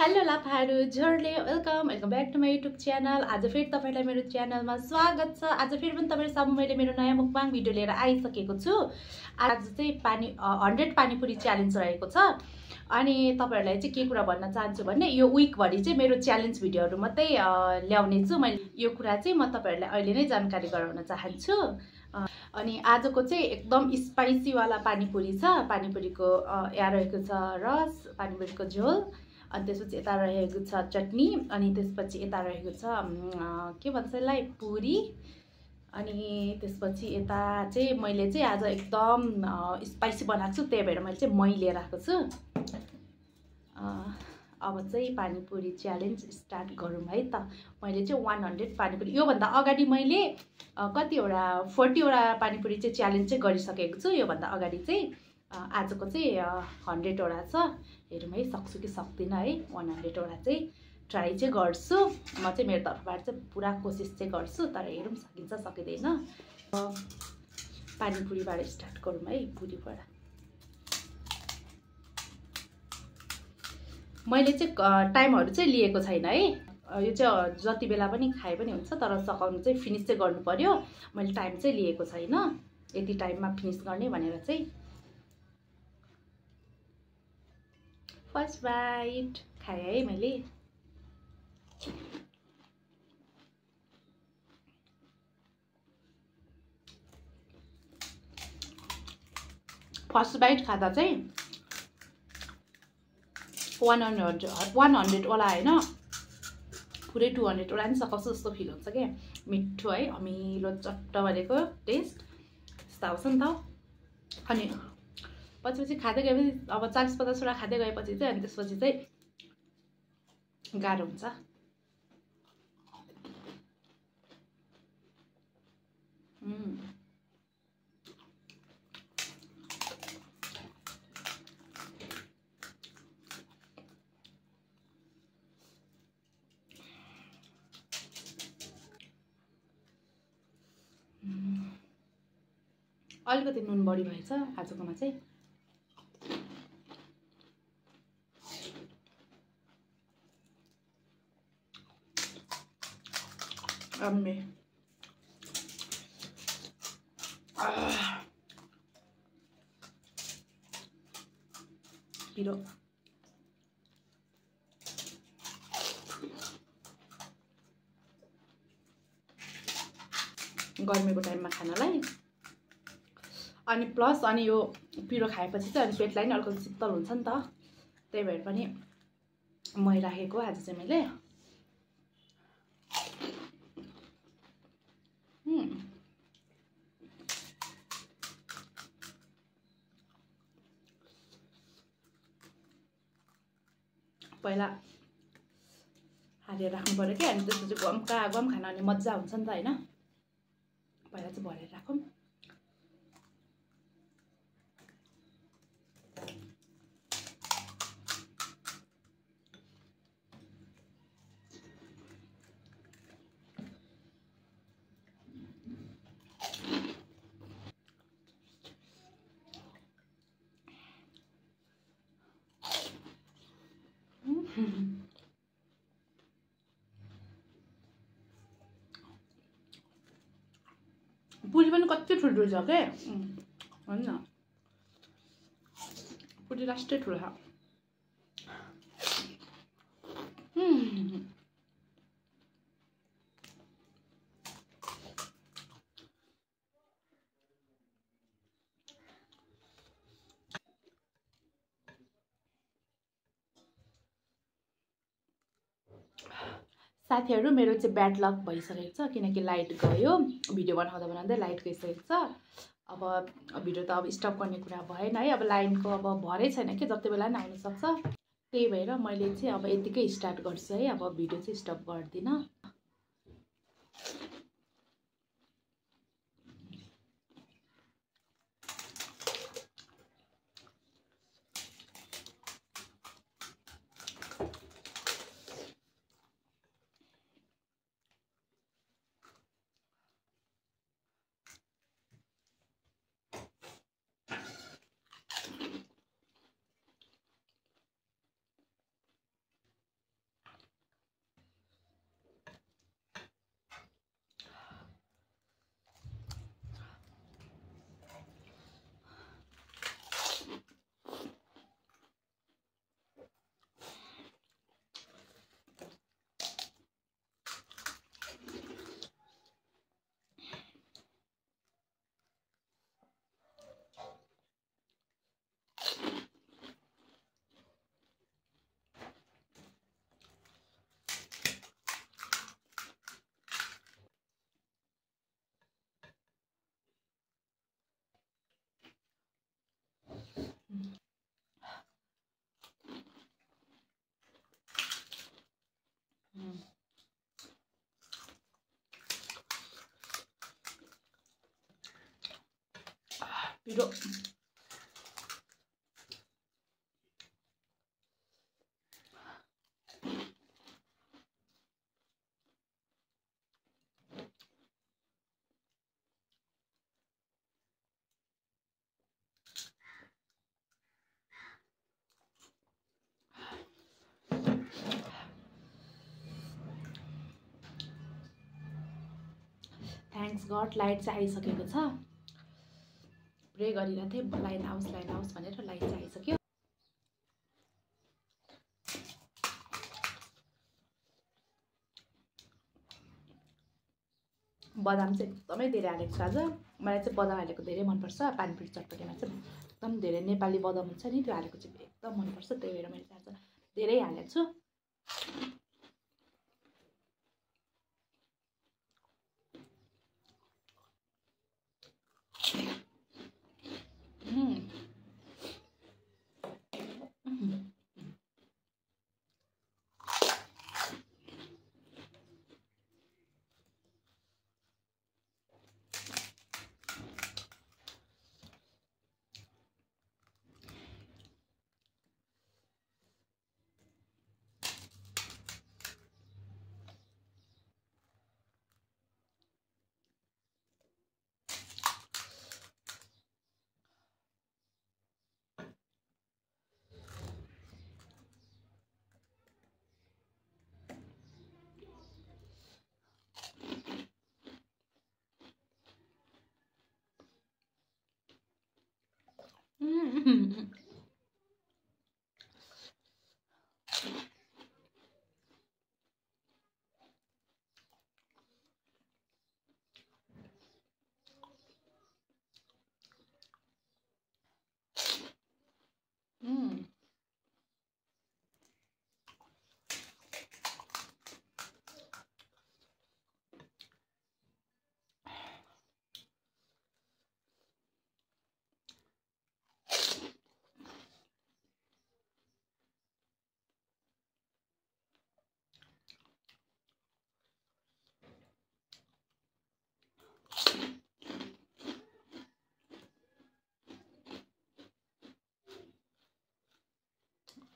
Hello लाफाहरू झोरले welcome back to my YouTube channel. आज फेरि तपाईलाई मेरो च्यानलमा स्वागत छ। आज फेरि पनि तपाईहरु सामु मैले मेरो नयाँ मुकबाङ भिडियो लिएर आइसकेको छु। आज चाहिँ 100 पानीपुरी च्यालेन्ज रहेको छ। अनि तपाईहरुलाई चाहिँ के कुरा भन्न चाहन्छु भने यो विक भरि चाहिँ मेरो च्यालेन्ज भिडियोहरु मात्रै ल्याउने छु। मैले यो कुरा चाहिँ म तपाईहरुलाई अहिले नै जानकारी गराउन चाहन्छु। अनि आजको चाहिँ एकदम स्पाइसी वाला पानीपुरी छ। पानीपुरीको यहाँ रहेको छ रस, पानीपुरीको झोल, अनि त्यसपछि यता रहेको छ चटनी, अनि त्यसपछि यता रहेको छ के भन्छ यसलाई पुरी, अनि त्यसपछि यता चाहिँ मैले चाहिँ आज एकदम स्पाइसी बनाएको छु, त्यही भएर मैले चाहिँ मही लिएर आएको छु। अब चाहिँ पानीपुरी च्यालेन्ज स्टार्ट गरौँ है त। मैले चाहिँ 100 पानीपुरी, योभन्दा अगाडि मैले कतिवटा 40 वटा पानीपुरी चाहिँ च्यालेन्ज चाहिँ गरिसकेको छु। योभन्दा अगाडि चाहिँ आजको चाहिँ 100 वटा छ। हेरौँ है सक्छु कि सक्दिनँ है। 100 वटा चाहिँ ट्राई चाहिँ गर्छु। म चाहिँ मेरो तर्फबाट चाहिँ पुरा कोसिस चाहिँ गर्छु, तर हेरौँ सकिन्छ सकिँदैन। पानीपुरीबाट स्टार्ट गरौँ है, पुरीबाट। मैले चाहिँ टाइमहरु चाहिँ लिएको छैन है। यो चाहिँ जति बेला पनि खाए पनि हुन्छ, तर सकाउनु चाहिँ फिनिस चाहिँ गर्नु पर्यो। मैले टाइम चाहिँ लिएको छैन, यति टाइममा फिनिस गर्ने भनेर चाहिँ। फर्स्ट बाइट खाएँ है मैले। फर्स्ट बाइट खाँदा चाहिँ 100 वाला हैन, पुरै 200 वाला नि सकाउँछु जस्तो फिल हुन्छ क्या। मिठो है, अमिलो चट्ट भनेको टेस्ट यस्तो आउँछ नि त। अनि पछि खाँदै गएपछि अब 40-50 वटा खाँदै गएपछि चाहिँ अनि त्यसपछि चाहिँ गाह्रो हुन्छ। अलिकति नुन बढी भएछ आजकोमा चाहिँ। अम्मे पिरो गर्मीको टाइममा खानलाई। अनि प्लस अनि यो पिरो खाएपछि चाहिँ अनि पेटलाई नि अलिकति शीतल हुन्छ नि त, त्यही भएर पनि मही राखेको आज चाहिँ मैले। पहिला हालेर राख्नु पर्यो क्या, अनि त्यसपछि गमका गम खान अनि मजा हुन्छ नि त हैन। पहिला चाहिँ भरेर राखौँ। पुरी पनि कति ठुलो छ के हैन, पुरी लास्टै ठुलो छ। साथीहरु मेरो चाहिँ ब्याड लक भइसकेको छ, किनकि लाइट गयो। भिडियो बनाउँदा लाइट गइसकेको छ। अब भिडियो त अब स्टप गर्ने कुरा भएन है। अब लाइनको अब भरै छैन कि जति बेला नि आउन सक्छ, त्यही भएर मैले चाहिँ अब यतिकै स्टार्ट गर्छु है। अब भिडियो चाहिँ स्टप गर्दिन। पिरो थ्याङ्क्स गड लाइट चाहिँ आइसकेको छ। प्रे गरिरहेको थिएँ लाइन आओस् भनेर। लाइट चाहिँ आइसक्यो। बदाम चाहिँ एकदमै धेरै हालेको छु आज। मलाई चाहिँ बदाम हालेको धेरै मनपर्छ। पानीपुरी चटपटीमा चाहिँ एकदम धेरै नेपाली बदाम हुन्छ नि, त्यो हालेको चाहिँ एकदम मनपर्छ। त्यही भएर मैले आज धेरै हालेको छु।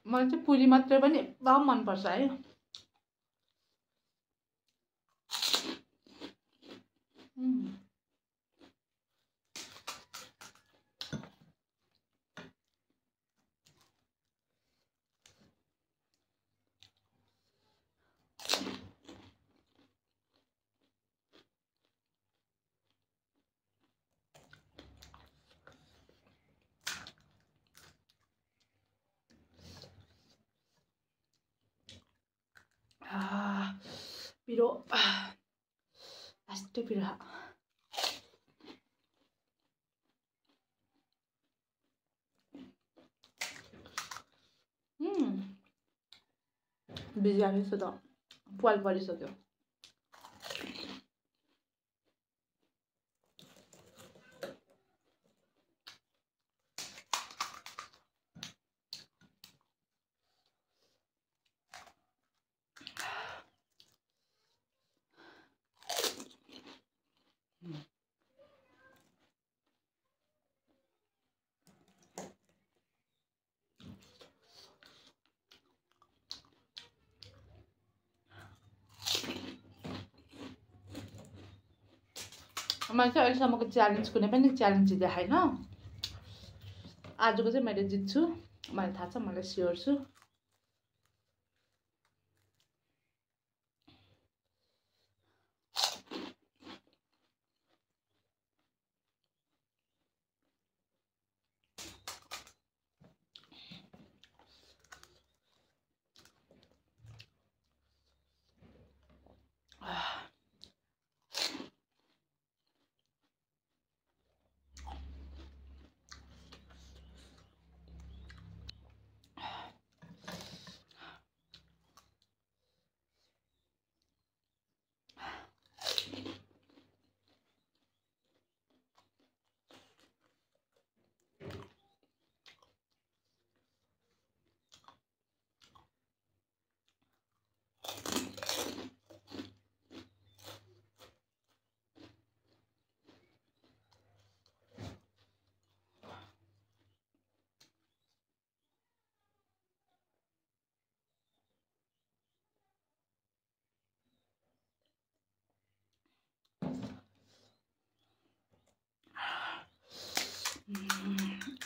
मलाई चाहिँ पुरी मात्रै पनि एकदम मनपर्छ है। पिरो लास्टै पिरो। बिरयानी त पाल परिसक्यो। मैले चाहिँ अहिलेसम्मको च्यालेन्ज कुनै पनि च्यालेन्ज देखाएन। आजको चाहिँ मैले जित्छु, मलाई थाहा छ, मलाई स्योर छु।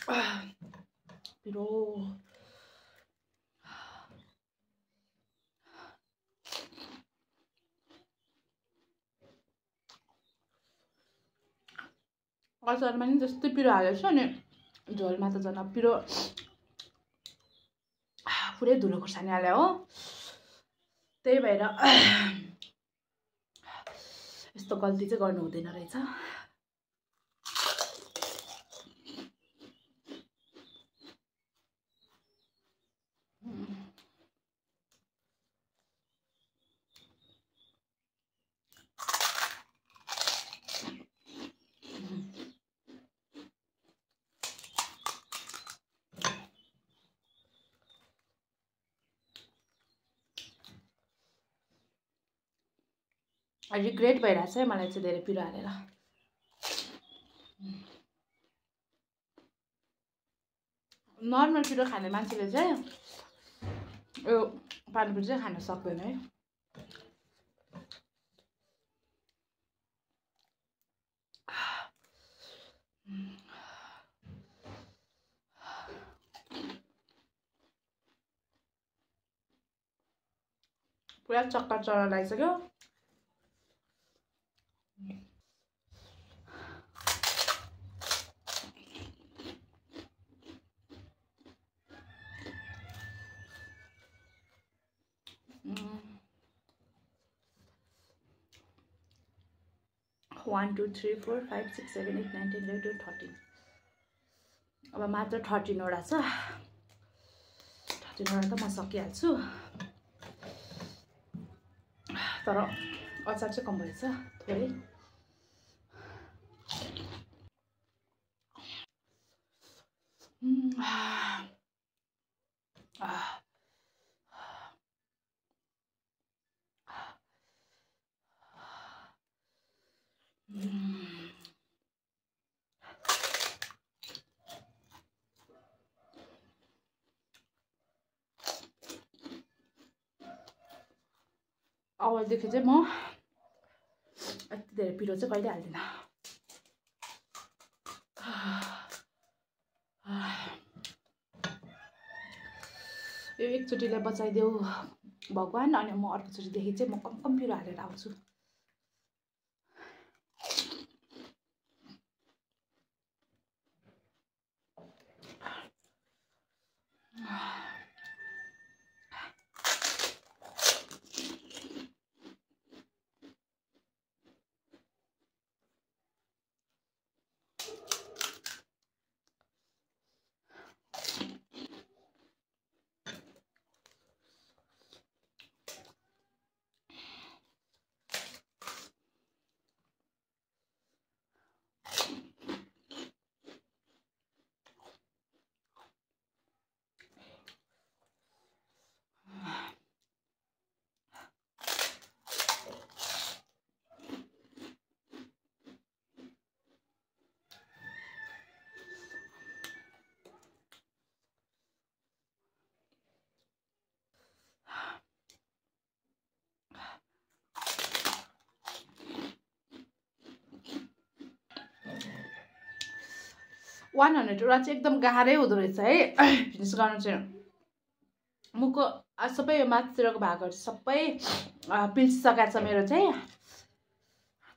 पिरो अचारमा नि त्यस्तै पिरो हालेको छु अनि झोलमा त झन् पिरो पुरै धुलो खुर्सानी हाल्यो हो त्यही भएर यस्तो गल्ती चाहिँ गर्नु हुँदैन रहेछ रिग्रेट भइरहेछ है मलाई चाहिँ धेरै पिरो हालेर नर्मल पिरो खाने मान्छेले चाहिँ यो पानीपुरी चाहिँ खान सक्दैन है पुरा चक्कर चढा लागिसक्यो One, 2, 3, 4, 5, 6, 7, 8, 9, 10, 11, 12, 13 अब मात्र 13 वटा छ 13 वटा त म सकिहाल्छु तर अचार चाहिँ कम भएछ थोरै अबदेखि चाहिँ म यति धेरै पिरो चाहिँ कहिले हाल्दिनँ यो एकचोटिलाई बचाइदेऊ भगवान् अनि म अर्कोचोटिदेखि चाहिँ म कम पिरो हालेर आउँछु $100 चाहिँ एकदम गाह्रै हुँदो रहेछ है फिनिस गर्नु चाहिँ मुखको सबै माथितिरको भागहरू सबै पिल्सिसकेको छ मेरो चाहिँ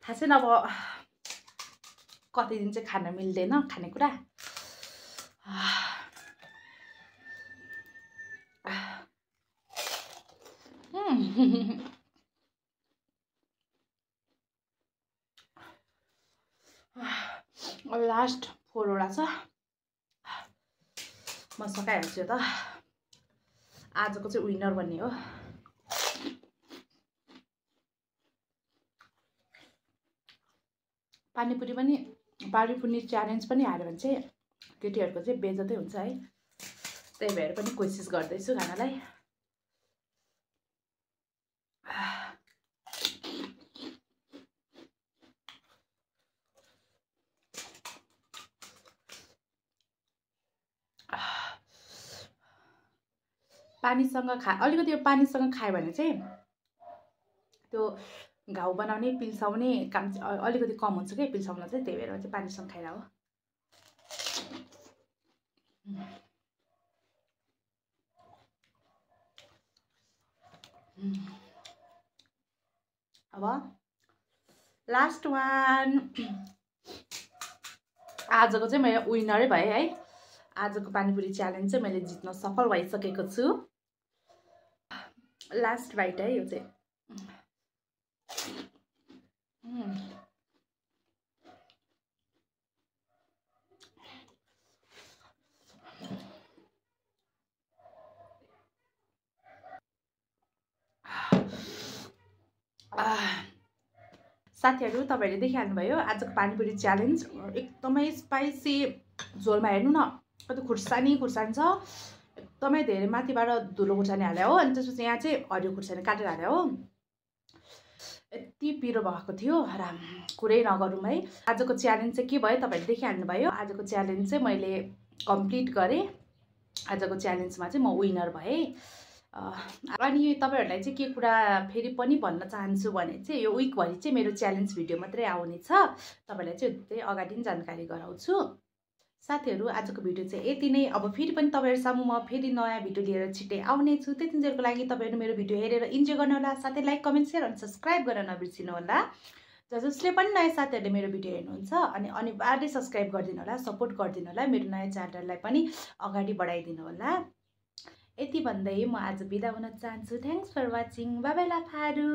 थाहा छैन अब कति दिन चाहिँ खान मिल्दैन खानेकुरा लास्ट 4 वटा छ म सकाइहाल्छु त आजको चाहिँ विनर भन्ने हो पानीपुरी च्यालेन्ज पनि हाल्यो भने चाहिँ केटीहरूको चाहिँ बेइज्जतै हुन्छ है त्यही भएर पनि कोसिस गर्दैछु खानालाई पानीसँग अलिकति पानीसँग खायो भने चाहिँ त्यो घाउ बनाउने पिल्साउने काम अलिकति कम हुन्छ के पिल्साउन चाहिँ त्यही भएर चाहिँ पानीसँग खाइरा हो अब लास्ट वान। आजको चाहिँ मैले विनरै भएँ है। आजको पानीपुरी च्यालेन्ज चाहिँ मैले जित्न सफल भइसकेको छु। लास्ट बाइट है यो चाहिँ। साथीहरु तपाईहरुले देखिहाल्नुभयो आजको पानीपुरी च्यालेन्ज एकदमै स्पाइसी झोलमा हेर्नु न कति खुर्सानी खुर्सानी छ एकदमै धेरै माथिबाट धुलो खुर्सानी हाल्यो हो अनि त्यसपछि यहाँ चाहिँ हरियो खुर्सानी काटेर हाल्यो हो यति पिरो भएको थियो हराम कुरै नगरौँ है। आजको च्यालेन्ज चाहिँ के भयो तपाईहरुले देखिहाल्नुभयो। आजको च्यालेन्ज चाहिँ मैले कम्प्लिट गरेँ। आजको च्यालेन्जमा चाहिँ म विनर भएँ। अनि तपाईहरुलाई चाहिँ के कुरा फेरि पनि भन्न चाहन्छु भने चाहिँ यो विकभरि चाहिँ मेरो च्यालेन्ज भिडियो मात्रै आउनेछ। तपाईहरुलाई चाहिँ त्यही अगाडि नै जानकारी गराउँछु। साथीहरु आजको भिडियो चाहिँ यति नै। अब फेरि पनि तपाईहरु सामु म फेरि नयाँ भिडियो लिएर छिट्टै आउने छु। त्यतिन्जेलको लागि तपाईहरु मेरो भिडियो हेरेर इन्जोय गर्नु होला। साथै लाइक कमेन्ट शेयर अनि सब्स्क्राइब गर्न नबिर्सिनु होला। जसले पनि नयाँ साथीहरुले मेरो भिडियो हेर्नुहुन्छ अनि अनिवार्य सब्स्क्राइब गरिदिनु होला, सपोर्ट गरिदिनु होला। मेरो नयाँ च्यानललाई पनि अगाडि बढाइदिनु होला। यति भन्दै म आज बिदा हुन चाहन्छु। Thanks for watching. Bye bye लाफाहरु।